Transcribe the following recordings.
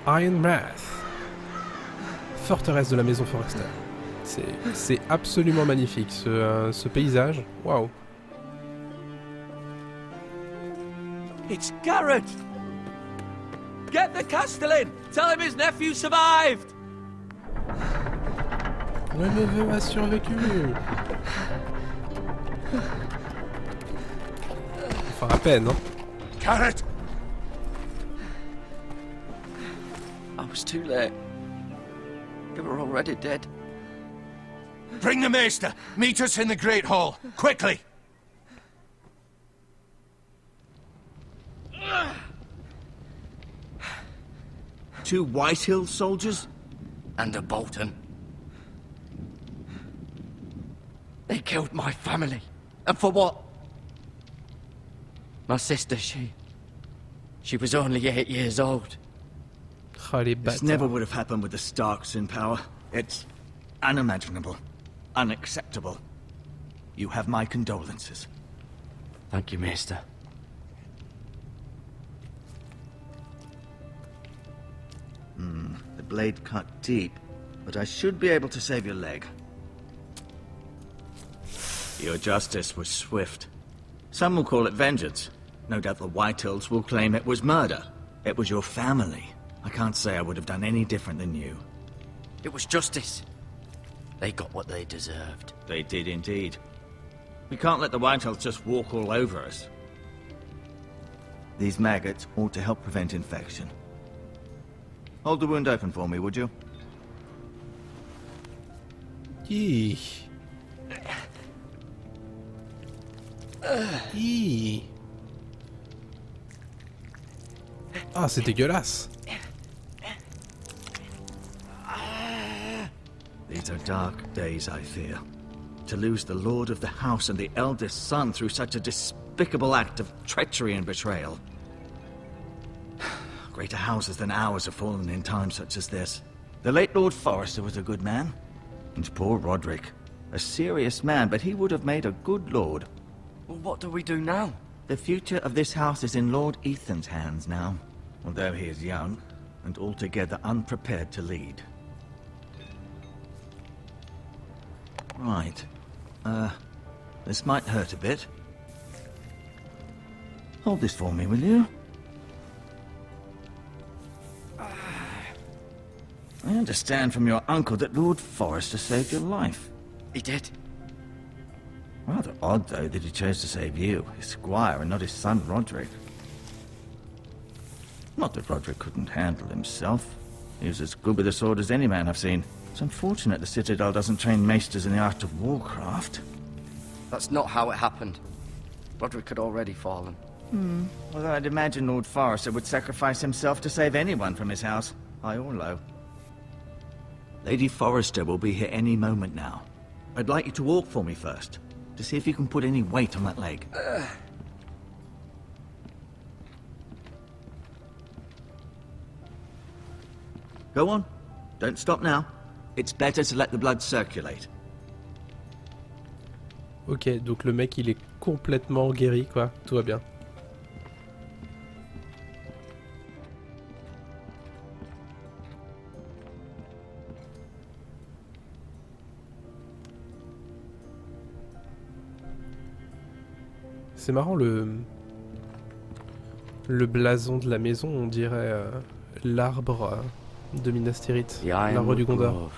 Iron Wrath. Forteresse de la Maison Forrester. C'est absolument magnifique ce paysage. Waouh. It's Garrett! Get the Castellan! Tell him his nephew survived! Le neveu a survécu. Enfin, à peine, hein. Garrett! I was too late. You were already dead. Bring the Maester! Meet us in the Great Hall! Quickly! Two Whitehill soldiers? And a Bolton. They killed my family. And for what? My sister, she was only 8 years old. Oh, les This bâtards. never would have happened with the Starks in power. It's unimaginable. Unacceptable. You have my condolences. Thank you, Maester. The blade cut deep, but I should be able to save your leg. Your justice was swift. Some will call it vengeance. No doubt the Whitehills will claim it was murder. It was your family. I can't say I would have done any different than you. It was justice. They got what they deserved. They did indeed. We can't let the Whitehills just walk all over us. These maggots ought to help prevent infection. Hold the wound open for me, would you? Hi. Hi. Ah, c'est dégueulasse. These are dark days, I fear. To lose the lord of the house and the eldest son through such a despicable act of treachery and betrayal. Greater houses than ours have fallen in times such as this. The late Lord Forrester was a good man. And poor Roderick. A serious man, but he would have made a good lord. Well, what do we do now? The future of this house is in Lord Ethan's hands now. Although he is young, and altogether unprepared to lead. Right. This might hurt a bit. Hold this for me, will you? I understand from your uncle that Lord Forrester saved your life. He did. Rather odd, though, that he chose to save you, his squire, and not his son Roderick. Not that Roderick couldn't handle himself. He was as good with a sword as any man I've seen. It's unfortunate the Citadel doesn't train maesters in the art of warcraft. That's not how it happened. Roderick had already fallen. Although I'd imagine Lord Forrester would sacrifice himself to save anyone from his house, high or low. Lady Forrester will be here any moment now. I'd like you to walk for me first, to see if you can put any weight on that leg. Go on. Don't stop now. It's better to let the blood circulate. Ok, donc le mec il est complètement guéri quoi, tout va bien. C'est marrant le blason de la maison, on dirait l'arbre de Minas Tirith, l'arbre du Gondor.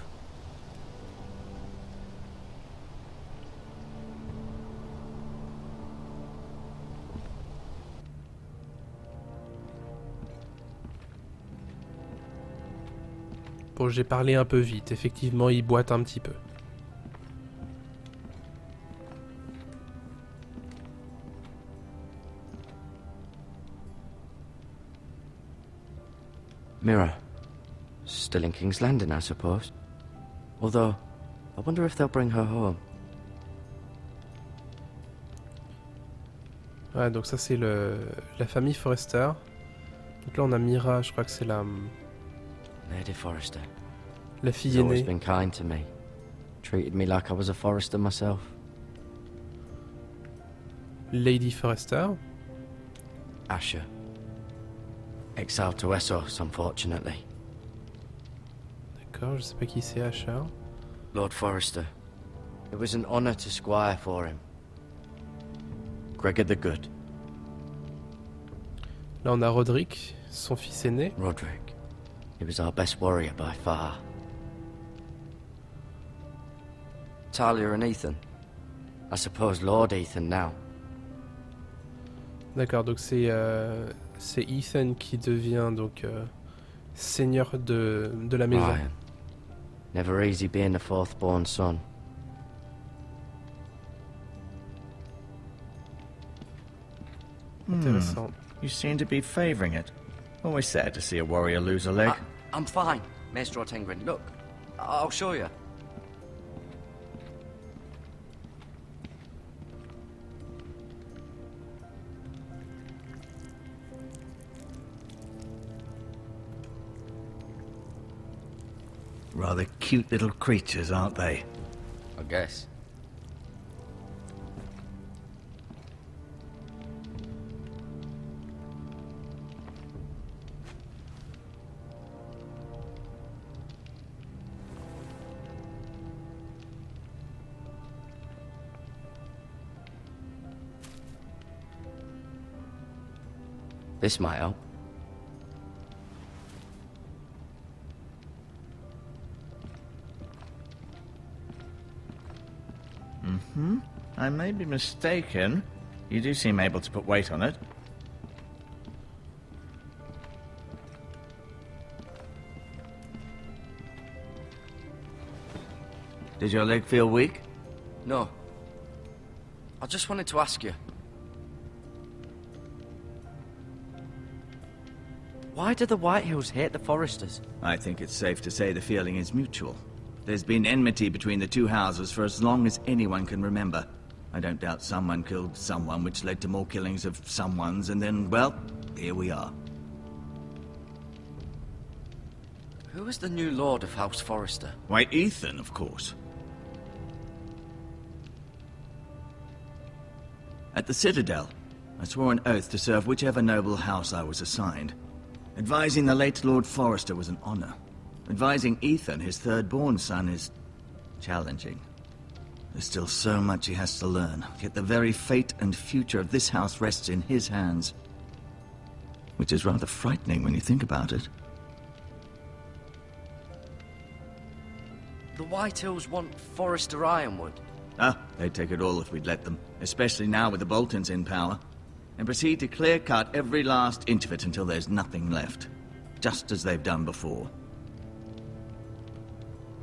Bon, j'ai parlé un peu vite, effectivement il boite un petit peu. Mira. Still in King's Landing, I suppose. Although, I wonder if they'll bring her home. Ouais, donc ça c'est la famille Forrester. Donc là on a Mira, je crois que c'est la Lady Forrester. La She's fille always aînée. been kind to me. Treated me like I was a Forrester myself. Lady Forrester. Asher. Exiled to Essos, unfortunately. D'accord, je sais pas qui c'est Asher. Lord Forrester. It was an honor to squire for him. Gregor the Good. Là on a Roderick, son fils aîné. Roderick. He was our best warrior by far. Talia and Ethan. I suppose Lord Ethan now. D'accord, donc c'est Ethan qui devient donc seigneur de la maison. Ryan. Never easy being the fourth born son. Intéressant. You seem to be favoring it. Always sad to see a warrior lose a leg. I'm fine, Maestro Tengrin. Look, I'll show you. Rather cute little creatures, aren't they? I guess. This might help. I may be mistaken. You do seem able to put weight on it. Did your leg feel weak? No. I just wanted to ask you. Why do the Whitehills hate the Forresters? I think it's safe to say the feeling is mutual. There's been enmity between the two houses for as long as anyone can remember. I don't doubt someone killed someone, which led to more killings of someones, and then, well, here we are. Who is the new Lord of House Forrester? Why, Ethan, of course. At the Citadel, I swore an oath to serve whichever noble house I was assigned. Advising the late Lord Forrester was an honor. Advising Ethan, his third-born son, is challenging. There's still so much he has to learn, yet the very fate and future of this house rests in his hands. Which is rather frightening when you think about it. The Whitehills want Forrester Ironwood. Ah, they'd take it all if we'd let them, especially now with the Boltons in power, and proceed to clear-cut every last inch of it until there's nothing left, just as they've done before.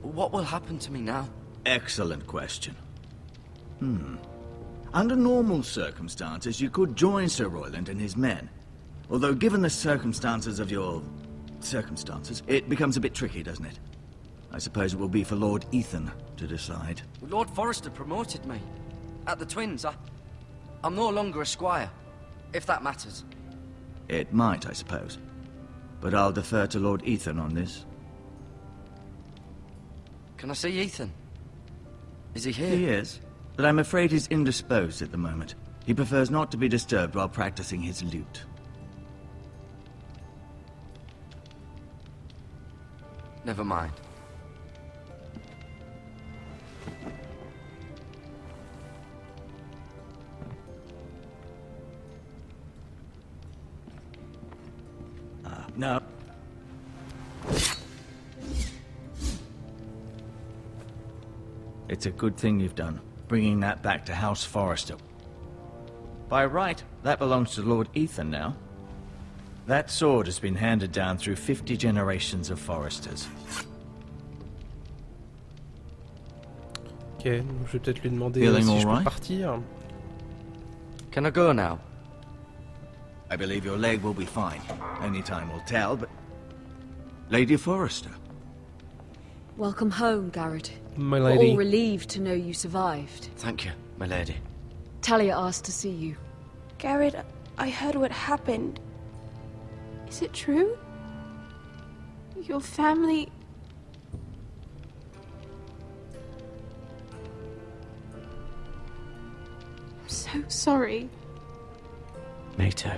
What will happen to me now? Excellent question. Under normal circumstances, you could join Sir Royland and his men. Although, given the circumstances of your circumstances, it becomes a bit tricky, doesn't it? I suppose it will be for Lord Ethan to decide. Lord Forrester promoted me. At the Twins, I'm no longer a squire, if that matters. It might, I suppose. But I'll defer to Lord Ethan on this. Can I see Ethan? Is he here? He is, but I'm afraid he's indisposed at the moment. He prefers not to be disturbed while practicing his lute. Never mind. No. It's a good thing you've done, bringing that back to House Forrester. By right, that belongs to Lord Ethan now. That sword has been handed down through 50 generations of Forresters. Ok, donc je vais peut-être lui demander Feeling si all je peux right? partir. Can I go now? I believe your leg will be fine. Only time will tell, but... Lady Forrester. Welcome home, Garrett. My We're lady. all relieved to know you survived. Thank you, my lady. Talia asked to see you. Garrett, I heard what happened. Is it true? Your family... I'm so sorry. Me too.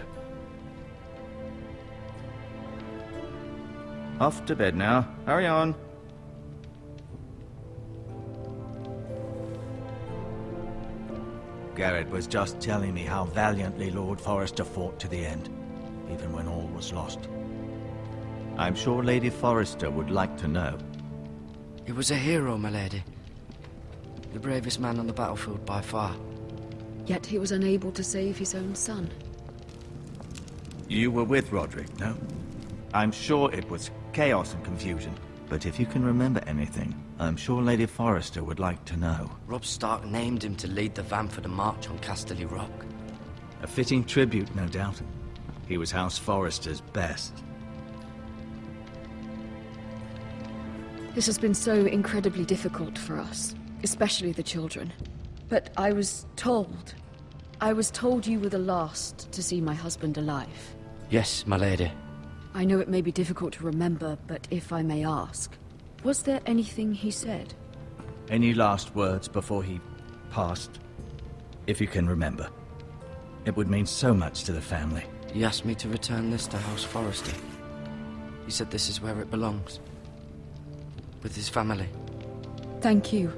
Off to bed now. Hurry on. Garrett was just telling me how valiantly Lord Forrester fought to the end, even when all was lost. I'm sure Lady Forrester would like to know. He was a hero, my lady. The bravest man on the battlefield by far. Yet he was unable to save his own son. You were with Roderick, no? I'm sure it was chaos and confusion. But if you can remember anything, I'm sure Lady Forrester would like to know. Robb Stark named him to lead the van for the march on Casterly Rock. A fitting tribute, no doubt. He was House Forrester's best. This has been so incredibly difficult for us, especially the children. But I was told you were the last to see my husband alive. Yes, my lady. I know it may be difficult to remember, but if I may ask, was there anything he said? Any last words before he passed? If you can remember. It would mean so much to the family. He asked me to return this to House Forrester. He said this is where it belongs. With his family. Thank you,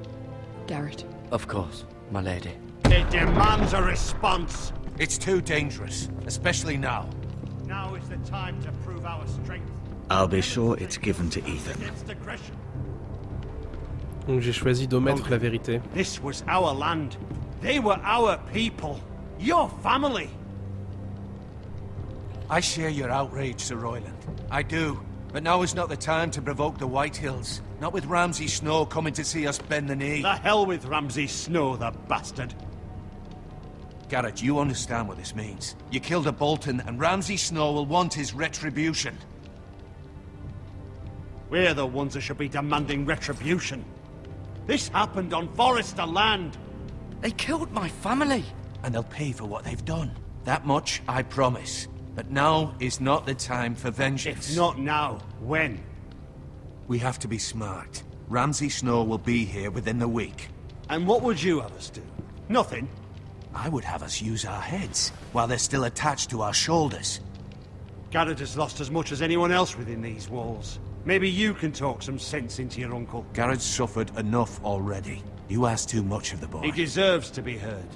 Garrett. Of course, my lady. It demands a response. It's too dangerous, especially now. Now is the time to prove our strength. I'll be sure it's given to Ethan. Against aggression. Donc j'ai choisi d'omettre la vérité. This was our land. They were our people. Your family. I share your outrage, Sir Royland. I do. But now is not the time to provoke the White Hills. Not with Ramsay Snow coming to see us bend the knee. The hell with Ramsay Snow, the bastard. Garrett, you understand what this means. You killed a Bolton, and Ramsay Snow will want his retribution. We're the ones that should be demanding retribution. This happened on Forrester land. They killed my family. And they'll pay for what they've done. That much, I promise. But now is not the time for vengeance. If not now, when? We have to be smart. Ramsay Snow will be here within the week. And what would you have us do? Nothing? I would have us use our heads, while they're still attached to our shoulders. Garrett has lost as much as anyone else within these walls. Maybe you can talk some sense into your uncle. Garrett's suffered enough already. You ask too much of the boy. He deserves to be heard.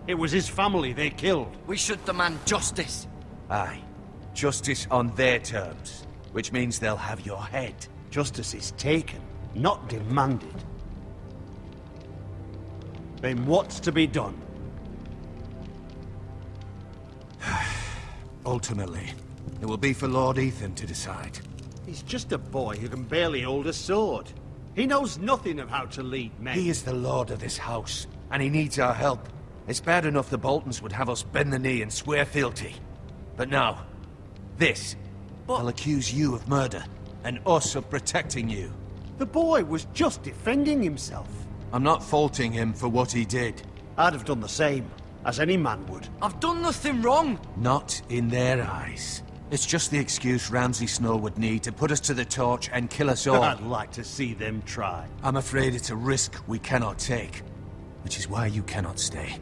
It was his family they killed. We should demand justice. Aye. Justice on their terms. Which means they'll have your head. Justice is taken, not demanded. Then what's to be done? Ultimately, it will be for Lord Ethan to decide. He's just a boy who can barely hold a sword. He knows nothing of how to lead men. He is the lord of this house, and he needs our help. It's bad enough the Boltons would have us bend the knee and swear fealty. But now, this. I'll accuse you of murder, and us of protecting you. The boy was just defending himself. I'm not faulting him for what he did. I'd have done the same, as any man would. I've done nothing wrong. Not in their eyes. It's just the excuse Ramsay Snow would need to put us to the torch and kill us all. I'd like to see them try. I'm afraid it's a risk we cannot take, which is why you cannot stay.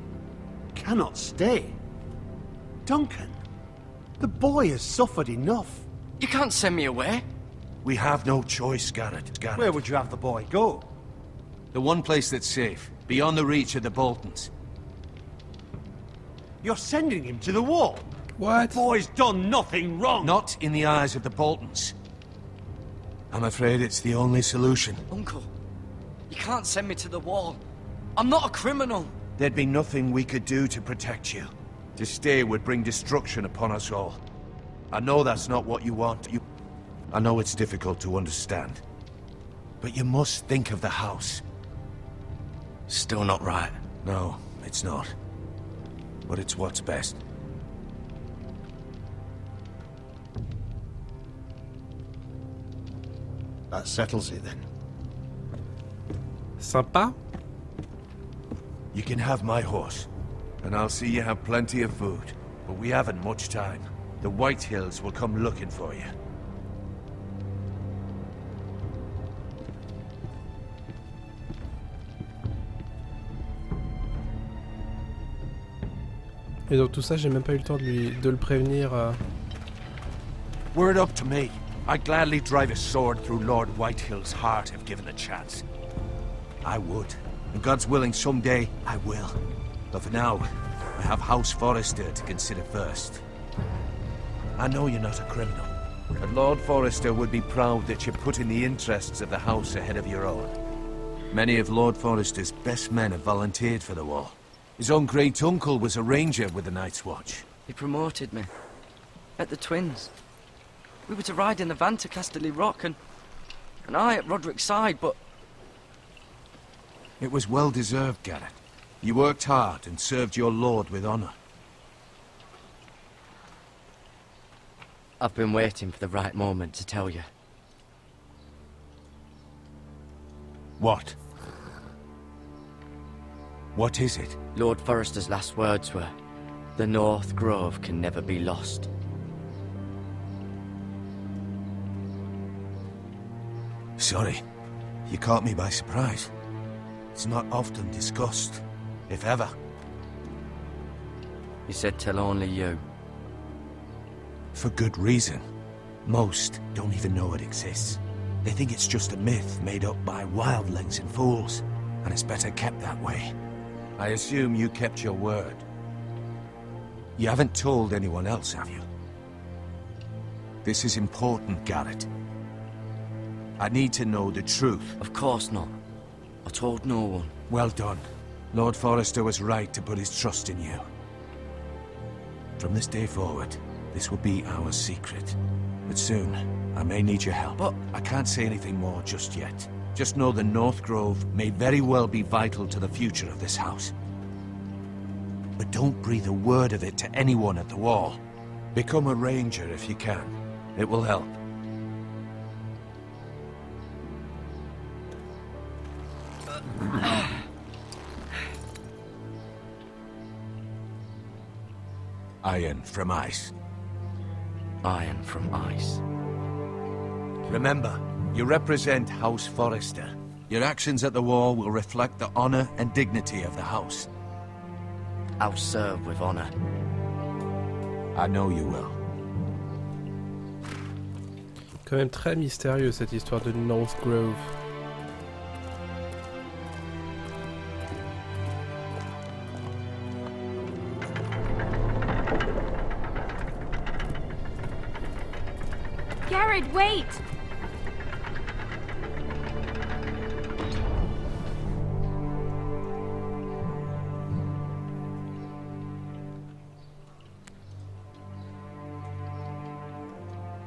Cannot stay? Duncan, the boy has suffered enough. You can't send me away. We have no choice, Garrett. Where would you have the boy go? The one place that's safe, beyond the reach of the Boltons. You're sending him to the wall? What? The boy's done nothing wrong. Not in the eyes of the Boltons. I'm afraid it's the only solution. Uncle, you can't send me to the wall. I'm not a criminal. There'd be nothing we could do to protect you. To stay would bring destruction upon us all. I know that's not what you want. I know it's difficult to understand. But you must think of the house. Still not right. No, it's not. But it's what's best. That settles it then. Sympa. You can have my horse, and I'll see you have plenty of food. But we haven't much time. The White Hills will come looking for you. Et donc tout ça, j'ai même pas eu le temps de le prévenir. Were it up to me, I'd gladly drive a sword through Lord Whitehill's heart if given a chance. I would. And God's willing, someday I will. But for now, I have House Forrester to consider first. I know you're not a criminal, but Lord Forrester would be proud that you're putting the interests of the house ahead of your own. Many of Lord Forrester's best men have volunteered for the war. His own great-uncle was a ranger with the Night's Watch. He promoted me. At the Twins. We were to ride in the van to Casterly Rock and I at Roderick's side, but... It was well-deserved, Garrett. You worked hard and served your lord with honor. I've been waiting for the right moment to tell you. What? What is it? Lord Forrester's last words were, "The North Grove can never be lost." Sorry. You caught me by surprise. It's not often discussed, if ever. He said tell only you. For good reason. Most don't even know it exists. They think it's just a myth made up by wildlings and fools, and it's better kept that way. I assume you kept your word. You haven't told anyone else, have you? This is important, Garrett. I need to know the truth. Of course not. I told no one. Well done. Lord Forrester was right to put his trust in you. From this day forward, this will be our secret. But soon, I may need your help. But I can't say anything more just yet. Just know the North Grove may very well be vital to the future of this house. But don't breathe a word of it to anyone at the wall. Become a ranger if you can. It will help. Iron from ice. Iron from ice. Remember, you represent House Forrester. Your actions at the wall will reflect the honor and dignity of the house. I'll serve with honor. I know you will. Quand même très mystérieux cette histoire de North Grove. Garrett, wait!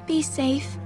Be safe.